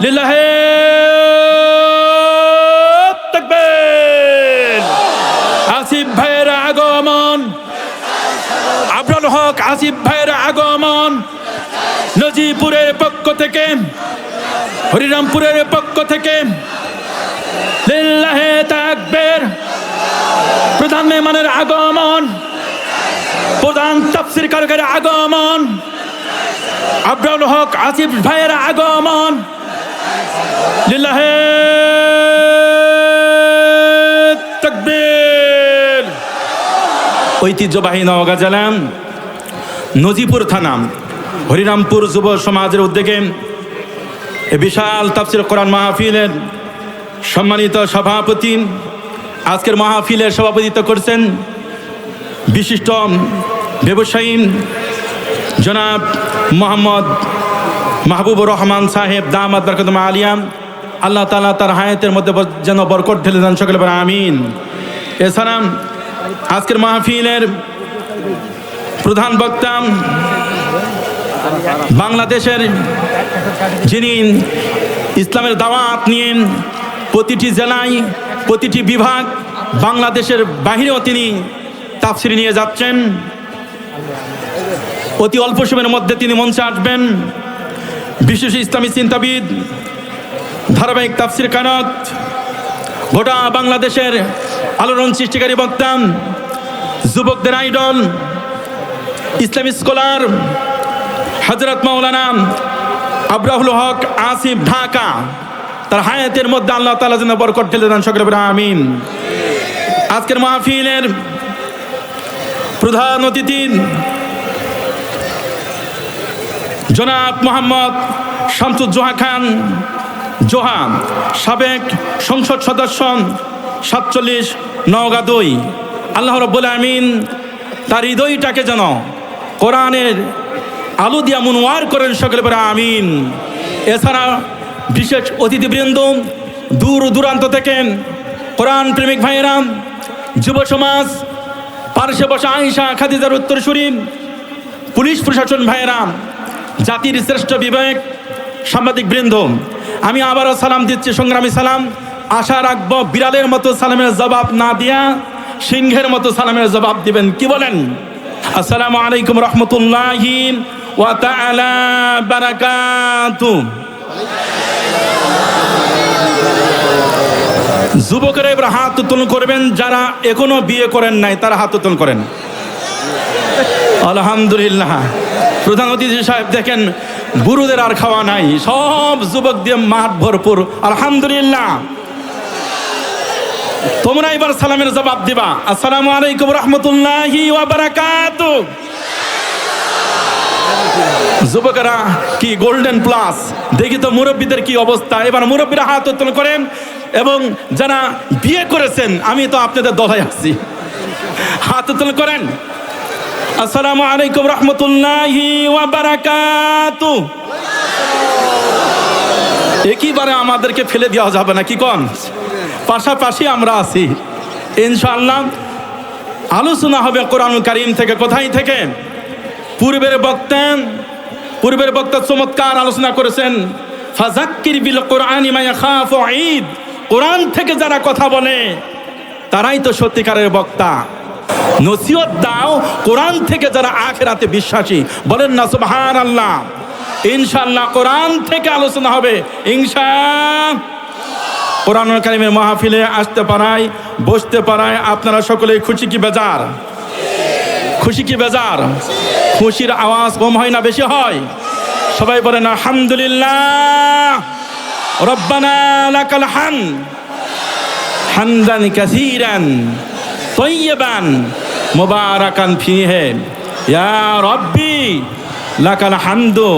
লিল্লাহে তাকবীর। আসিফ ভাইয়ের আগমন, আবরাল হক আসিফ ভাইয়ের আগমন নজিপুরের পক্ষ থেকে, হরিরামপুরের পক্ষ থেকে লিল্লাহে তাকবীর। প্রধান মেহমানের আগমন, প্রধান তাফসীরকারের আগমন, আবরাল হক আসিফ ভাইয়ের আগমন লিল্লাহে তাকবীর। ঐতিহ্যবাহী নওগাঁ জেলা নজিপুর থানা হরিরামপুর যুব সমাজের উদ্যোগে এ বিশাল তাফসীর কোরআন মাহফিলের সম্মানিত সভাপতি, আজকের মাহফিলের সভাপতিত্ব করছেন বিশিষ্ট ব্যবসায়ী জনাব মোহাম্মদ মাহবুবুর রহমান সাহেব দামাত বরকতুম আলিয়া। আল্লাহ তাআলা তার হায়াতের মধ্যে যেন বরকত ঢেলে দেন, সকলে বলেন আমিন। এছাড়া আজকের মাহফিলের প্রধান বক্তা বাংলাদেশের যিনি ইসলামের দাওয়াত নিয়ে প্রতিটি জেলায়, প্রতিটি বিভাগ, বাংলাদেশের বাহিরেও তিনি তাফসীর নিয়ে যাচ্ছেন। অতি অল্প সময়ের মধ্যে তিনি মঞ্চে আসবেন। বিশেষ ইসলামী চিন্তাবিদ, ধারাবাহিক তাফসীর কানাত, গোটা বাংলাদেশের আলোড়ন সৃষ্টিকারী বক্তা, যুবকদের আইডল, ইসলামী স্কলার হযরত মাওলানা আবরাহুল হক আসিফ ঢাকা, তার হায়াতের মধ্যে আল্লাহ তাআলা যেন বরকত ঢেলে দেন, সকলে বলেন আমিন। আজকের মাহফিলের প্রধান অতিথি জনাব মোহাম্মদ শামসুজ্জোহা খান জোহা, সাবেক সংসদ সদস্য 47 নওগাঁ 2। আল্লাহ রাব্বুল আমিন তার হৃদয়টাকে যেন কোরআনের আলো দিয়া মুনওয়ার করেন, সকলে বলেন আমিন। এছাড়া বিশেষ অতিথিবৃন্দ দূর দূরান্ত থেকে, কোরআন প্রেমিক ভাইয়েরা, যুব সমাজ, পার্শ্বে বসা আয়েশা খাদিজার উত্তরসূরি, পুলিশ প্রশাসন ভাইয়েরা, জাতির শ্রেষ্ঠ বিবেক, সাংবাদিক বৃন্দ, আমি আবারও সালাম দিচ্ছি, সংগ্রামী সালাম। আশা রাখবো বিড়ালের মতো সালামের জবাব না দিয়া সিংহের মতো সালামের জবাব দিবেন। কি বলেন? আসসালামু আলাইকুম রহমতুল্লাহি ওয়া তাআলা বারাকাতুহু। যুবকেরা এবার হাত উত্তোলন করবেন, যারা এখনো বিয়ে করেন নাই তারা হাত উত্তোলন করেন। আলহামদুলিল্লাহ। প্রধান অতিথি সাহেব দেখেন, বুড়োদের আর খাওয়া নাই, সব যুবক দিয়ে মাঠ ভরপুর। আলহামদুলিল্লাহ। তোমরা এবার সালামের জবাব দিবা। আসসালামু আলাইকুম রহমতুল্লাহি ওয়া বারাকাতুহু। যুবকেরা কি গোল্ডেন প্লাস, দেখি তো মুরব্বীদের কি অবস্থা। এবার মুরব্বীরা হাত উত্তোলন করেন, এবং যারা বিয়ে করেছেন আমি তো আপনাদের দলে আছি, হাত উত্তোলন করেন। আসসালামু আলাইকুম রহমতুল্লাহি ওয়া বারাকাতুহু। একইবারে আমাদেরকে ফেলে দেওয়া যাবে না, কি কোন? পাশাপাশি আমরা আছি ইনশাআল্লাহ। আলোচনা হবে কোরআনুল কারীম থেকে। কোথায় থেকে? পূর্বের বক্তা চমৎকার আলোচনা করেছেন, ফাযাক্কির বিল কোরআনি মা ইয়াখাফু ঈদ। কোরআন থেকে যারা কথা বলে তারাই তো সত্যিকারের বক্তা। নসিহত দাও কোরআন থেকে যারা আখিরাতে বিশ্বাসী, বলেন না সুবহানাল্লাহ। ইনশাআল্লাহ কোরআন থেকে আলোচনা হবে ইনশাআল্লাহ। কোরআনুল কারীমের মাহফিলে আসতে পারায়, বসতে পারায় আপনারা সকলেই খুশি কি বেজার? খুশি কি বেজার? খুশির আওয়াজ কম হয় না বেশি হয়? সবাই বলেন আলহামদুলিল্লাহ। রব্বানা লাকাল হামদ হামদান কাসীরান তাইয়্যিবান মুবারাকান ফীহি ইয়া রাব্বি লাকাল হামদু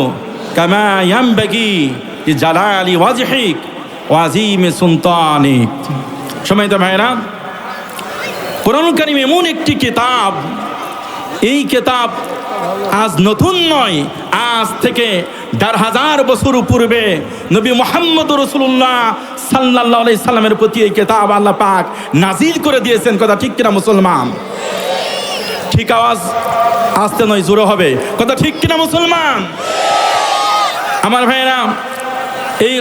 কামা ইয়ানবাগি লিজালালি ওয়াজহিক ওয়া আযীমি সুলতানিক। সম্মানিত ভাইরা, কোরআনুল কারীম এমন একটি কিতাব, এই কিতাব আজ নতুন নয়, আজ থেকে ১৫০০ বছর পূর্বে নবী মুহাম্মদ রাসূলুল্লাহ সাল্লাল্লাহু আলাইহি সাল্লামের প্রতি এই কিতাব আল্লাহ পাক নাজিল করে দিয়েছেন। কথা ঠিক কিনা মুসলমান? ঠিক আওয়াজ আসতে নয়, জোরে হবে। কথা ঠিক কিনা মুসলমান? আমার ভাইরা, এই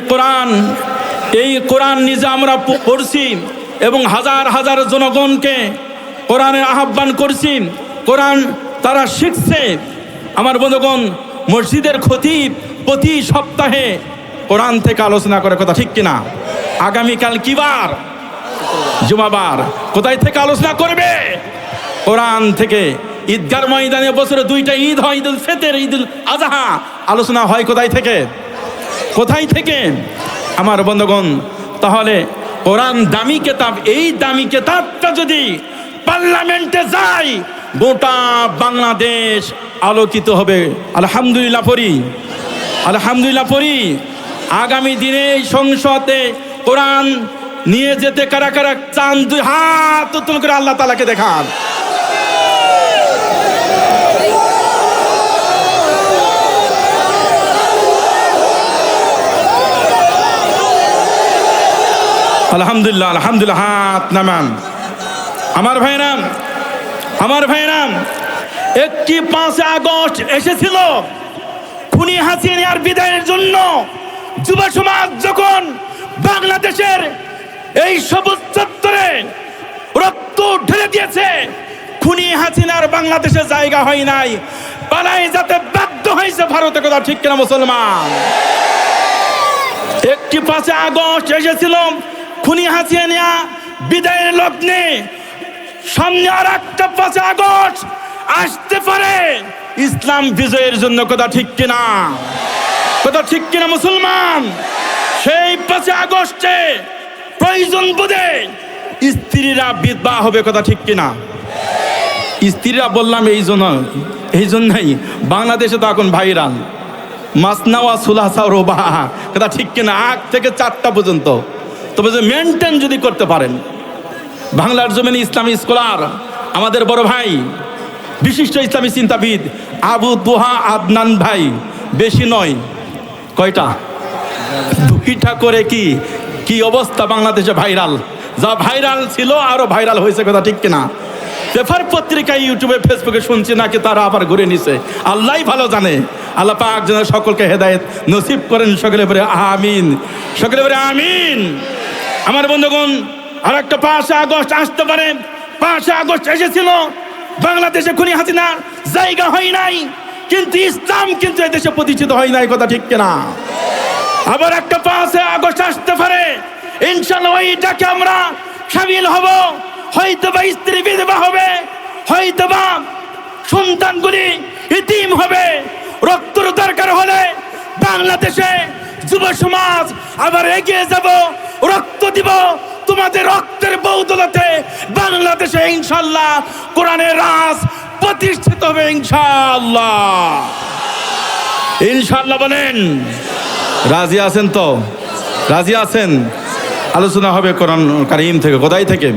কোরআন নিজে আমরা পড়ছি এবং হাজার হাজার জনগণকে কোরআনের আহ্বান করছি, কোরআন তারা শিখছে। আমার বন্ধুগণ, মসজিদের খতিব প্রতি সপ্তাহে কোরআন থেকে আলোচনা করে, কথা ঠিক কিনা? আগামীকাল কি বার? জুমাবার। কোথায় থেকে আলোচনা করবে? কোরআন থেকে। ঈদগার ময়দানে বছরে 2টা ঈদ হয়, ঈদুল ফিতর, ঈদুল আজহা। আলোচনা হয় কোথায় থেকে? কোথায় থেকে? আমার বন্ধুগণ, তাহলে কোরআন দামি কিতাব, এই দামি কিতাবটা যদি পার্লামেন্টে যায়, গোটা বাংলাদেশ আলোকিত হবে। আলহামদুলিল্লাহ পড়ি, আলহামদুলিল্লাহ পড়ি। আগামী দিনে সংসদে কোরআন নিয়ে যেতে কারা কারা চান? 2 হাত উত্তোলন করে আল্লাহ তাআলাকে দেখান। আলহামদুলিল্লাহ, আলহামদুলিল্লাহ, হাত নামান। আমার ভাইরা, একটি 5 আগস্ট এসেছিল খুনি হাসিনার বিদায়ের জন্য। যুব সমাজ যখন বাংলাদেশের এই সবুজ চত্বরে রক্ত ঢেলে দিয়েছে, খুনি হাসিনার বাংলাদেশে জায়গা হয় নাই, পালাই যাতে বাধ্য হয়েছে ভারতে। কথা ঠিক কিনা মুসলমান? একটি 5 আগস্ট এসেছিল খুনি হাসিনা বিদায়ের লগ্নে। সামনে আর একটা 5 আগস্ট আসতে পারে ইসলাম বিজয়ের জন্য। কথা ঠিক কিনা? কথা ঠিক কিনা মুসলমান? সেই 5 আগস্টে প্রয়োজন বোধে স্ত্রীরা বিধবা হবে। কথা ঠিক কিনা? স্ত্রীরা বললাম এই জন্যই বাংলাদেশে তো এখন ভাইরাল মাসনাওয়া সুলাসা রোবা। কথা ঠিক কিনা? 8 থেকে 4টা পর্যন্ত। তবে যে মেনটেন যদি করতে পারেন, বাংলার জমিনে ইসলামী স্কলার আমাদের বড় ভাই, বিশিষ্ট ইসলামী চিন্তাবিদ আবু দুহা আদনান ভাই, বেশি নয়, কয়টা? 2টা করে কি অবস্থা বাংলাদেশে ভাইরাল, যা ভাইরাল ছিল আরো ভাইরাল হয়েছে। কথা ঠিক কিনা? পেপার পত্রিকায়, ইউটিউবে, ফেসবুকে শুনছি নাকি তারা আবার ঘুরে নিছে। আল্লাহ ভালো জানে। আল্লাহ পাক যেন সকলকে হেদায়েত নসিব করেন। সকলে বলে আমিন, সকলে বলে আমিন। আমার বন্ধুগণ, আর একটা 5 আগস্ট আসতে পারে। 5 আগস্ট এসেছিল, বাংলাদেশে খুনি হাসিনার জায়গা হয় নাই, কিন্তু ইসলাম কিন্তু এদেশে প্রতিষ্ঠিত হয় নাই। কথা ঠিক কিনা? আবার একটা 5 আগস্ট আসতে পারে, ইনশাআল্লাহ ওইটাকে আমরা শামিল হব। হয়তোবা স্ত্রী বিধবা হবে, হয়তোবা সন্তানগুলি ইতিম হবে। রক্তের দরকার হলে বাংলাদেশে যুব সমাজ আবার এগিয়ে যাব, রক্ত দিব। তোমাদের রক্তের বদৌলতে বাংলাদেশে ইনশাআল্লাহ কোরআনের রাজ প্রতিষ্ঠিত হবে। ইনশাআল্লাহ, ইনশাআল্লাহ বলেন। রাজি আছেন তো? রাজি আছেন? আলোচনা হবে কোরআন কারীম থেকে। কোথায় থেকে?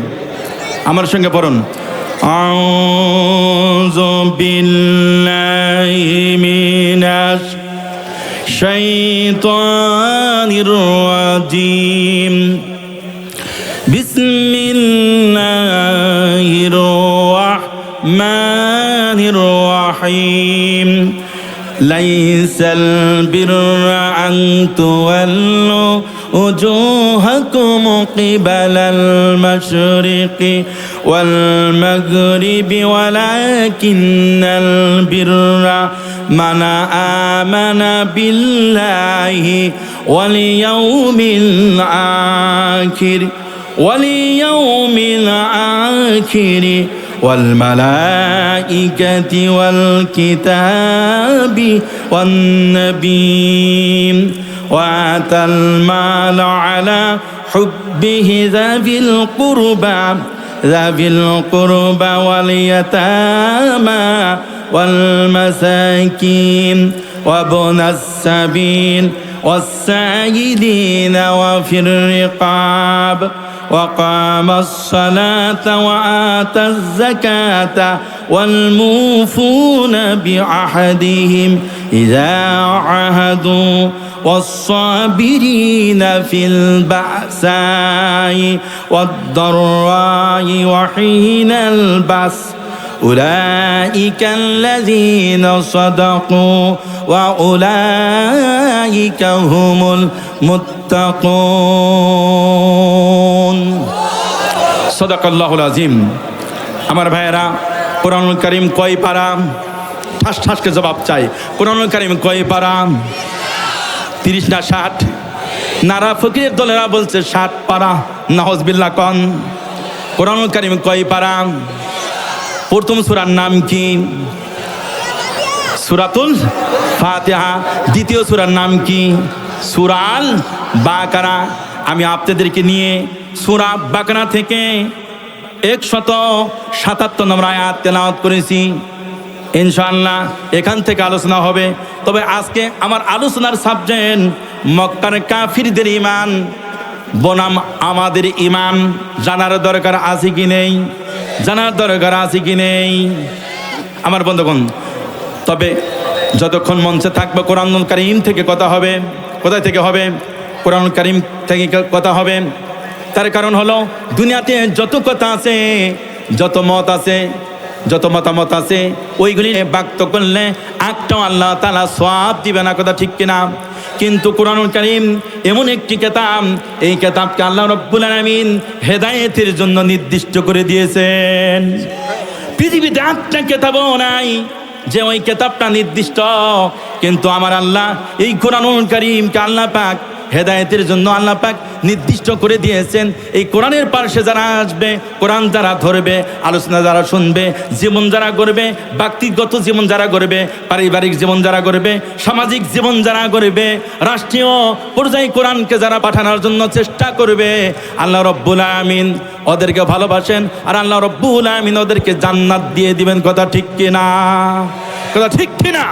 আমার সঙ্গে পড়ুন। আউযু বিল্লাহি মিনাশ শাইতানির রাজিম। বিসমিল্লাহির রাহমানির রাহিম। লাইসাল বিররা আন তুওয়াল্লু وجوهكم قبل المشرق والمغرب ولكن البر من آمن بالله واليوم الآخر والملائكة والكتاب والنبيين وآتى المال على حبه ذوي القربى واليتامى والمساكين وابن السبيل والسائلين وفي الرقاب وقام الصلاة وآتى الزكاة والموفون بعهدهم إذا عاهدوا والصابرين في البأساء والضراء وحين البأس উলাইকাল্লাযীনা সাদাকু ওয়া উলাইকা হুমুল মুত্তাকুন। সাদাকাল্লাহুল আযীম। আমার ভাইয়েরা, কোরআনুল কারীম কয় পারা? ঠাস ঠাসকে জবাব চাই। কোরআনুল কারীম কয় পারা? 30 না 60? নারা ফকিরের দলেরা বলছে 60 পারা। নাউজুবিল্লাহ কন। কোরআনুল কারীম কয় পারা? প্রথম সূরার নাম কি? সূরাতুল ফাতিহা। দ্বিতীয় সূরার নাম কি? সূরা আল বাকারা। আমি আপনাদেরকে নিয়ে সূরা বাকারা থেকে 177 নম্বর আয়াত তেলাওয়াত করেছি। ইনশাআল্লাহ এখান থেকে আলোচনা হবে। তবে আজকে আমার আলোচনার সাবজেক্ট মক্কার কাফিরদের ঈমান বনাম আমাদের ঈমান। জানার দরকার আছে কি নেই? জানার দরকার আছে কি নেই আমার বন্ধুগণ? তবে যতক্ষণ মঞ্চে থাকবে কোরআনুল কারীম থেকে কথা হবে। কোথায় থেকে হবে? কোরআনুল কারীম থেকে কথা হবে। তার কারণ হলো দুনিয়াতে যত কথা আছে, যত মত আছে, যত মতামত আছে, ওইগুলি ব্যক্ত করলে একটাও আল্লাহ তাআলা সওয়াব দিবে না। কথা ঠিক কিনা? কিন্তু কোরআনুল কারীম এমন একটি কিতাব, এই কিতাবকে আল্লাহ রাব্বুল আলামিন হেদায়েতের জন্য নির্দিষ্ট করে দিয়েছেন। পৃথিবীতে একটা কিতাবও নাই যে ওই কিতাবটা নির্দিষ্ট, কিন্তু আমার আল্লাহ এই কোরআনুল কারীমকে আল্লাহ পাক হেদায়েতের জন্য আল্লাহ পাক নির্দিষ্ট করে দিয়েছেন। এই কোরআনের পাশে যারা আসবে, কোরআন যারা ধরবে, আলোচনা যারা শুনবে, জীবন যারা গড়বে, ব্যক্তিগত জীবন যারা গড়বে, পারিবারিক জীবন যারা গড়বে, সামাজিক জীবন যারা গড়বে, রাষ্ট্রীয় পর্যায়ে কোরআনকে যারা পাঠানোর জন্য চেষ্টা করবে, আল্লাহ রব্বুল আমিন ওদেরকে ভালোবাসেন আর আল্লাহ রব্বুল আমিন ওদেরকে জান্নাত দিয়ে দিবেন। কথা ঠিক কিনা? কথা ঠিক কিনা?